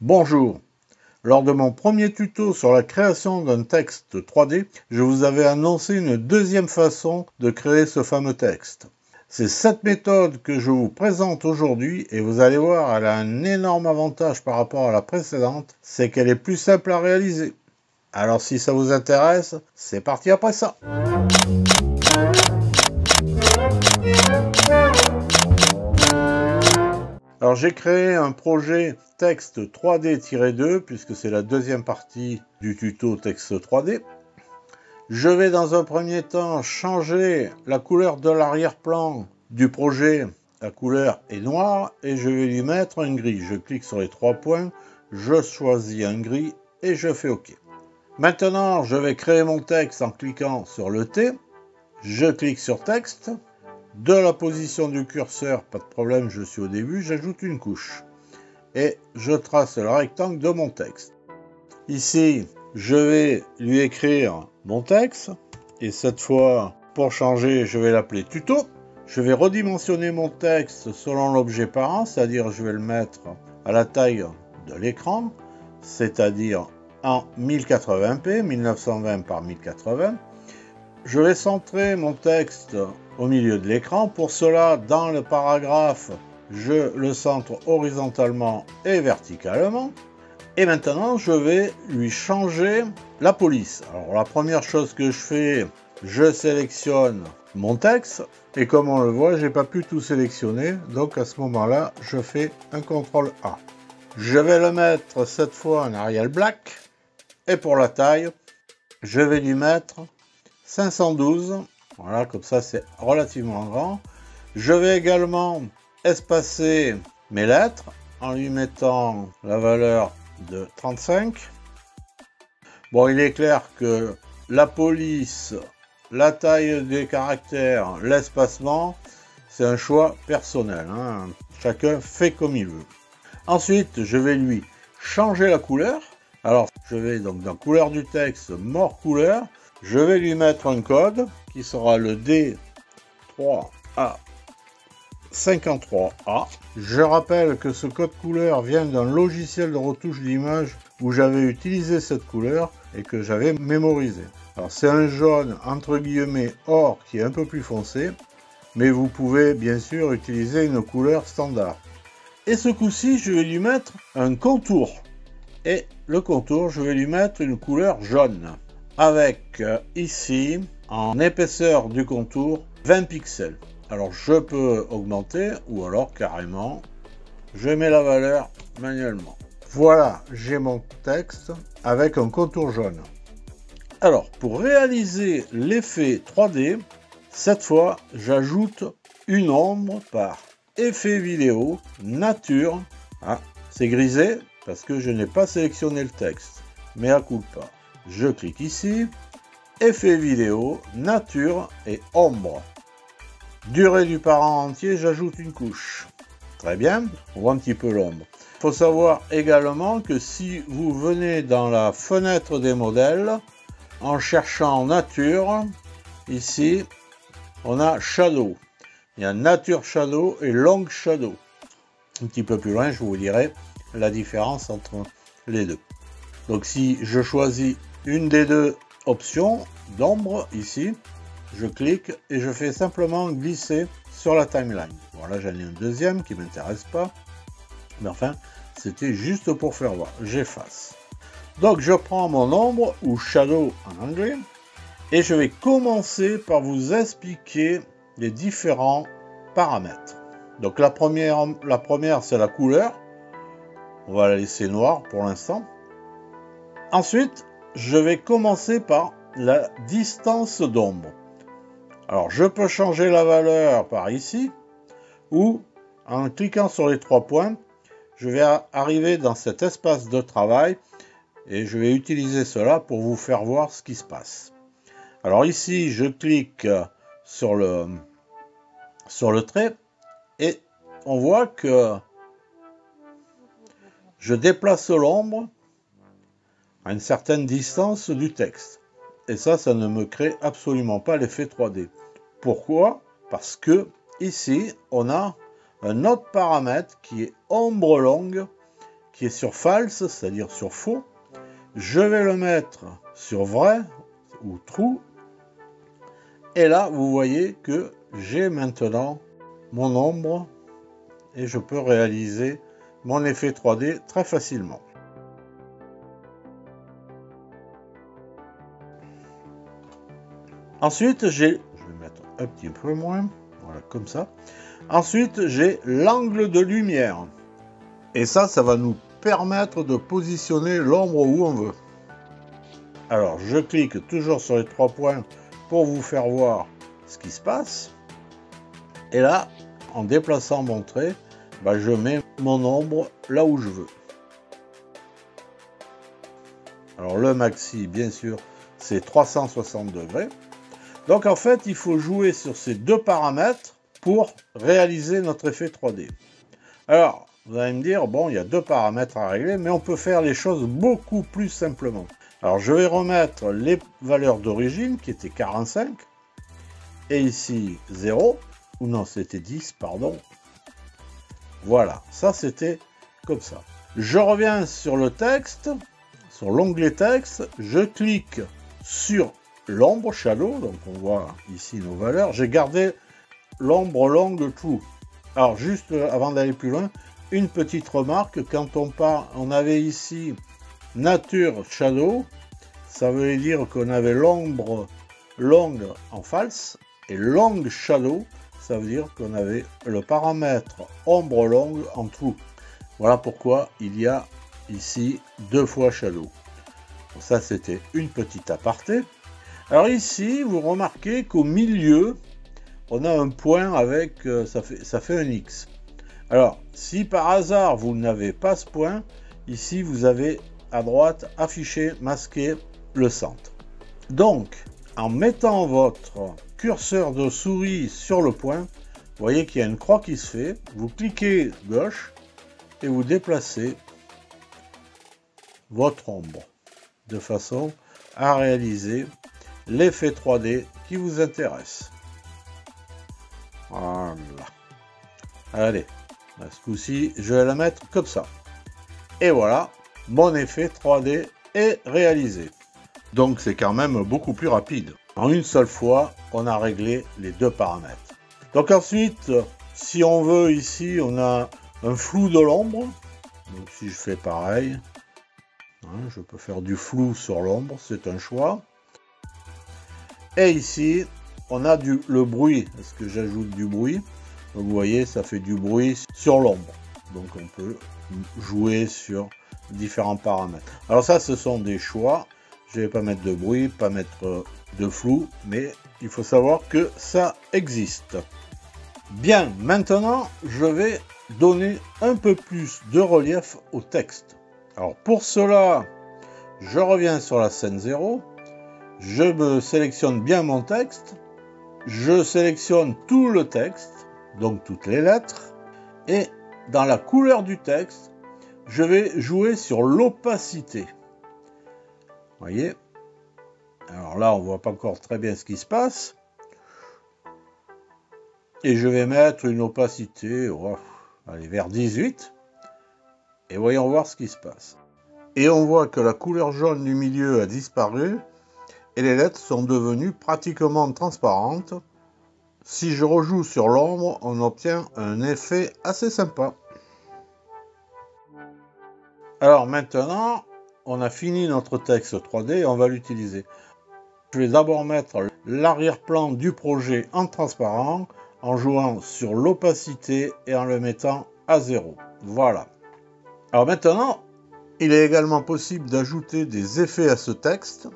Bonjour. Lors de mon premier tuto sur la création d'un texte 3D, je vous avais annoncé une deuxième façon de créer ce fameux texte. C'est cette méthode que je vous présente aujourd'hui et vous allez voir, elle a un énorme avantage par rapport à la précédente, c'est qu'elle est plus simple à réaliser. Alors si ça vous intéresse, c'est parti après ça. Alors j'ai créé un projet texte 3D-2 puisque c'est la deuxième partie du tuto texte 3D. Je vais dans un premier temps changer la couleur de l'arrière-plan du projet. La couleur est noire et je vais lui mettre un gris. Je clique sur les trois points, je choisis un gris et je fais OK. Maintenant, je vais créer mon texte en cliquant sur le T. Je clique sur texte. De la position du curseur, pas de problème, je suis au début, j'ajoute une couche. Et je trace le rectangle de mon texte. Ici, je vais lui écrire mon texte. Et cette fois, pour changer, je vais l'appeler tuto. Je vais redimensionner mon texte selon l'objet parent, c'est-à-dire je vais le mettre à la taille de l'écran, c'est-à-dire en 1080p, 1920 par 1080. Je vais centrer mon texte au milieu de l'écran. Pour cela, dans le paragraphe, je le centre horizontalement et verticalement. Et maintenant, je vais lui changer la police. Alors, la première chose que je fais, je sélectionne mon texte. Et comme on le voit, j'ai pas pu tout sélectionner. Donc, à ce moment-là, je fais un CTRL A. Je vais le mettre cette fois en Arial Black. Et pour la taille, je vais lui mettre 512, voilà, comme ça c'est relativement grand. Je vais également espacer mes lettres en lui mettant la valeur de 35. Bon, il est clair que la police, la taille des caractères, l'espacement, c'est un choix personnel, hein. Chacun fait comme il veut. Ensuite, je vais lui changer la couleur. Alors, je vais donc dans couleur du texte, mort couleur. Je vais lui mettre un code qui sera le D3A53A. Je rappelle que ce code couleur vient d'un logiciel de retouche d'image où j'avais utilisé cette couleur et que j'avais mémorisé. Alors c'est un jaune entre guillemets or qui est un peu plus foncé, mais vous pouvez bien sûr utiliser une couleur standard. Et ce coup-ci, je vais lui mettre un contour. Et le contour, je vais lui mettre une couleur jaune. Avec ici, en épaisseur du contour, 20 pixels. Alors je peux augmenter ou alors carrément, je mets la valeur manuellement. Voilà, j'ai mon texte avec un contour jaune. Alors pour réaliser l'effet 3D, cette fois j'ajoute une ombre par effet vidéo, nature. Ah, c'est grisé parce que je n'ai pas sélectionné le texte, mais à coup de pas. Je clique ici, effet vidéo, nature et ombre. Durée du parent entier, j'ajoute une couche. Très bien, on voit un petit peu l'ombre. Il faut savoir également que si vous venez dans la fenêtre des modèles, en cherchant nature, ici, on a shadow. Il y a nature shadow et long shadow. Un petit peu plus loin, je vous dirai la différence entre les deux. Donc si je choisis une des deux options d'ombre ici, je clique et je fais simplement glisser sur la timeline. Voilà, j'en ai un deuxième qui ne m'intéresse pas, mais enfin c'était juste pour faire voir. J'efface. Donc je prends mon ombre ou shadow en anglais et je vais commencer par vous expliquer les différents paramètres. Donc la première c'est la couleur. On va la laisser noire pour l'instant. Ensuite, je vais commencer par la distance d'ombre. Alors, je peux changer la valeur par ici, ou en cliquant sur les trois points, je vais arriver dans cet espace de travail et je vais utiliser cela pour vous faire voir ce qui se passe. Alors ici, je clique sur le trait et on voit que je déplace l'ombre à une certaine distance du texte. Et ça ne me crée absolument pas l'effet 3D. Pourquoi? Parce que ici, on a un autre paramètre qui est ombre longue qui est sur false, c'est-à-dire sur faux. Je vais le mettre sur vrai ou true. Et là, vous voyez que j'ai maintenant mon ombre et je peux réaliser mon effet 3D très facilement. Ensuite, je vais mettre un petit peu moins, voilà, comme ça. Ensuite, j'ai l'angle de lumière. Et ça va nous permettre de positionner l'ombre où on veut. Alors, je clique toujours sur les 3 points pour vous faire voir ce qui se passe. Et là, en déplaçant mon trait, je mets mon ombre là où je veux. Alors, le maxi, bien sûr, c'est 360 degrés. Donc, en fait, il faut jouer sur ces 2 paramètres pour réaliser notre effet 3D. Alors, vous allez me dire, bon, il y a 2 paramètres à régler, mais on peut faire les choses beaucoup plus simplement. Alors, je vais remettre les valeurs d'origine, qui étaient 45, et ici 0, ou non, c'était 10, pardon. Voilà, ça c'était comme ça. Je reviens sur le texte, sur l'onglet texte, je clique sur l'ombre shadow, donc on voit ici nos valeurs. J'ai gardé l'ombre longue true. Alors, juste avant d'aller plus loin, une petite remarque, quand on avait ici nature shadow, ça veut dire qu'on avait l'ombre longue en false, et long shadow, ça veut dire qu'on avait le paramètre ombre longue en true. Voilà pourquoi il y a ici 2 fois shadow. Ça, c'était une petite aparté. Alors ici, vous remarquez qu'au milieu, on a un point avec, ça fait un X. Alors, si par hasard, vous n'avez pas ce point, ici, vous avez à droite affiché, masqué le centre. Donc, en mettant votre curseur de souris sur le point, vous voyez qu'il y a une croix qui se fait. Vous cliquez gauche et vous déplacez votre ombre de façon à réaliser l'effet 3D qui vous intéresse. Voilà. Allez, ce coup-ci, je vais la mettre comme ça. Et voilà, mon effet 3D est réalisé. Donc c'est quand même beaucoup plus rapide. En une seule fois, on a réglé les 2 paramètres. Donc ensuite, si on veut ici, on a un flou de l'ombre. Donc si je fais pareil, je peux faire du flou sur l'ombre, c'est un choix. Et ici, on a le bruit. Est-ce que j'ajoute du bruit? Donc vous voyez, ça fait du bruit sur l'ombre. Donc on peut jouer sur différents paramètres. Alors ça, ce sont des choix. Je ne vais pas mettre de bruit, pas mettre de flou, mais il faut savoir que ça existe. Bien, maintenant, je vais donner un peu plus de relief au texte. Alors pour cela, je reviens sur la scène 0. Je me sélectionne bien mon texte. Je sélectionne tout le texte, donc toutes les lettres. Et dans la couleur du texte, je vais jouer sur l'opacité. Vous voyez? Alors là, on ne voit pas encore très bien ce qui se passe. Et je vais mettre une opacité, allez, vers 18. Et voyons voir ce qui se passe. Et on voit que la couleur jaune du milieu a disparu. Et les lettres sont devenues pratiquement transparentes. Si je rejoue sur l'ombre, on obtient un effet assez sympa. Alors maintenant, on a fini notre texte 3D et on va l'utiliser. Je vais d'abord mettre l'arrière-plan du projet en transparent en jouant sur l'opacité et en le mettant à 0. Voilà. Alors maintenant, il est également possible d'ajouter des effets à ce texte.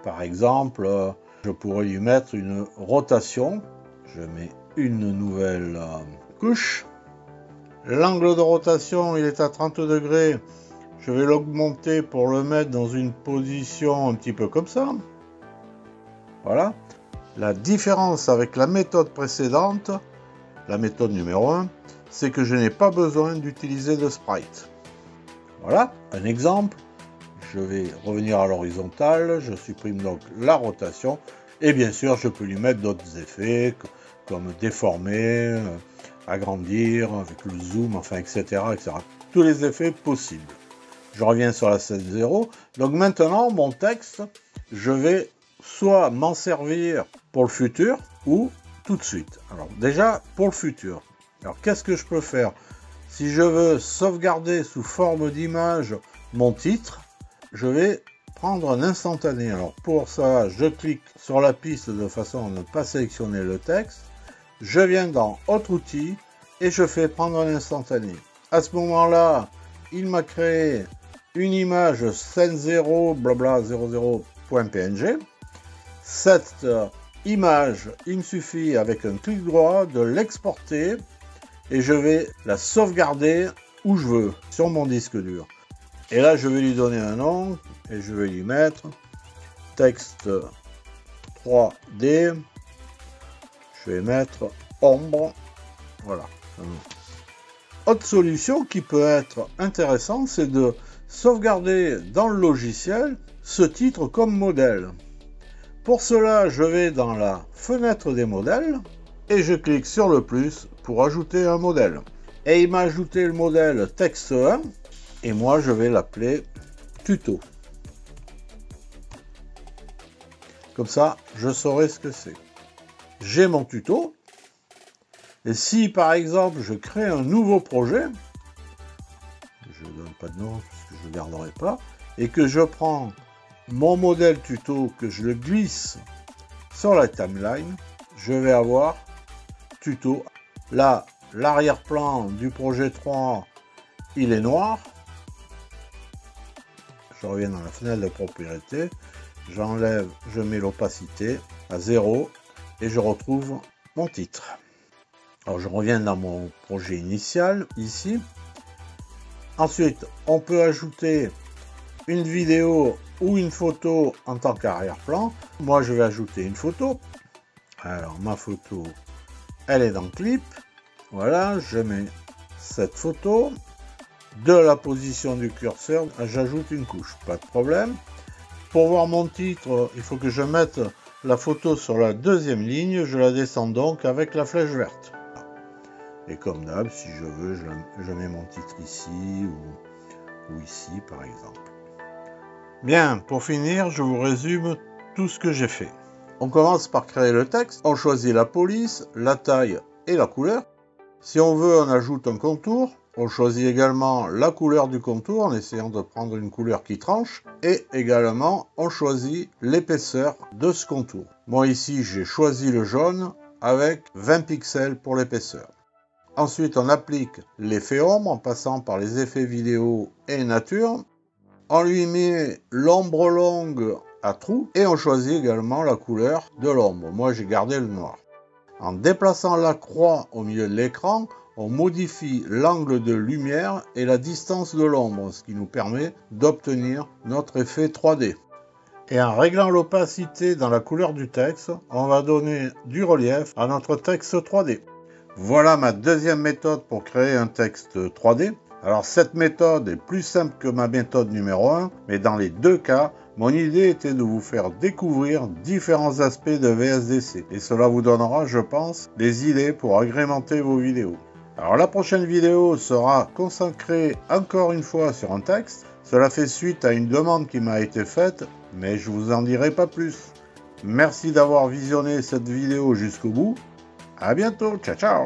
Par exemple, je pourrais lui mettre une rotation. Je mets une nouvelle couche. L'angle de rotation, il est à 30 degrés. Je vais l'augmenter pour le mettre dans une position un petit peu comme ça. Voilà. La différence avec la méthode précédente, la méthode numéro 1, c'est que je n'ai pas besoin d'utiliser de sprite. Voilà, un exemple. Je vais revenir à l'horizontale, je supprime donc la rotation. Et bien sûr, je peux lui mettre d'autres effets, comme déformer, agrandir avec le zoom, enfin, etc., etc. tous les effets possibles. Je reviens sur la 7.0. Donc maintenant, mon texte, je vais soit m'en servir pour le futur ou tout de suite. Alors déjà, pour le futur. Alors qu'est-ce que je peux faire? Si je veux sauvegarder sous forme d'image mon titre, je vais prendre un instantané. Alors pour ça, je clique sur la piste de façon à ne pas sélectionner le texte. Je viens dans Autre outil et je fais prendre un instantané. À ce moment-là, il m'a créé une image scène 0 blabla 00.png. Cette image, il me suffit avec un clic droit de l'exporter et je vais la sauvegarder où je veux, sur mon disque dur. Et là, je vais lui donner un nom et je vais lui mettre texte 3D. Je vais mettre ombre. Voilà. Autre solution qui peut être intéressante, c'est de sauvegarder dans le logiciel ce titre comme modèle. Pour cela, je vais dans la fenêtre des modèles et je clique sur le plus pour ajouter un modèle. Et il m'a ajouté le modèle texte 1 et moi je vais l'appeler tuto. Comme ça, je saurai ce que c'est. J'ai mon tuto. Et si par exemple je crée un nouveau projet, je ne donne pas de nom parce que je ne garderai pas, et que je prends mon modèle tuto, que je le glisse sur la timeline, je vais avoir tuto. Là, l'arrière-plan du projet 3, il est noir. Je reviens dans la fenêtre de propriété, j'enlève, je mets l'opacité à 0 et je retrouve mon titre. Alors je reviens dans mon projet initial ici. Ensuite, on peut ajouter une vidéo ou une photo en tant qu'arrière-plan. Moi, je vais ajouter une photo. Alors, ma photo, elle est dans Clip. Voilà, je mets cette photo. De la position du curseur, j'ajoute une couche, pas de problème. Pour voir mon titre, il faut que je mette la photo sur la deuxième ligne. Je la descends donc avec la flèche verte. Et comme d'hab, si je veux, je mets mon titre ici ou ici, par exemple. Bien, pour finir, je vous résume tout ce que j'ai fait. On commence par créer le texte. On choisit la police, la taille et la couleur. Si on veut, on ajoute un contour. On choisit également la couleur du contour en essayant de prendre une couleur qui tranche. Et également, on choisit l'épaisseur de ce contour. Moi ici, j'ai choisi le jaune avec 20 pixels pour l'épaisseur. Ensuite, on applique l'effet ombre en passant par les effets vidéo et nature. On lui met l'ombre longue à trous et on choisit également la couleur de l'ombre. Moi, j'ai gardé le noir. En déplaçant la croix au milieu de l'écran, on modifie l'angle de lumière et la distance de l'ombre, ce qui nous permet d'obtenir notre effet 3D. Et en réglant l'opacité dans la couleur du texte, on va donner du relief à notre texte 3D. Voilà ma deuxième méthode pour créer un texte 3D. Alors cette méthode est plus simple que ma méthode numéro 1, mais dans les deux cas, mon idée était de vous faire découvrir différents aspects de VSDC. Et cela vous donnera, je pense, des idées pour agrémenter vos vidéos. Alors la prochaine vidéo sera consacrée encore une fois sur un texte. Cela fait suite à une demande qui m'a été faite, mais je vous en dirai pas plus. Merci d'avoir visionné cette vidéo jusqu'au bout. À bientôt, ciao ciao.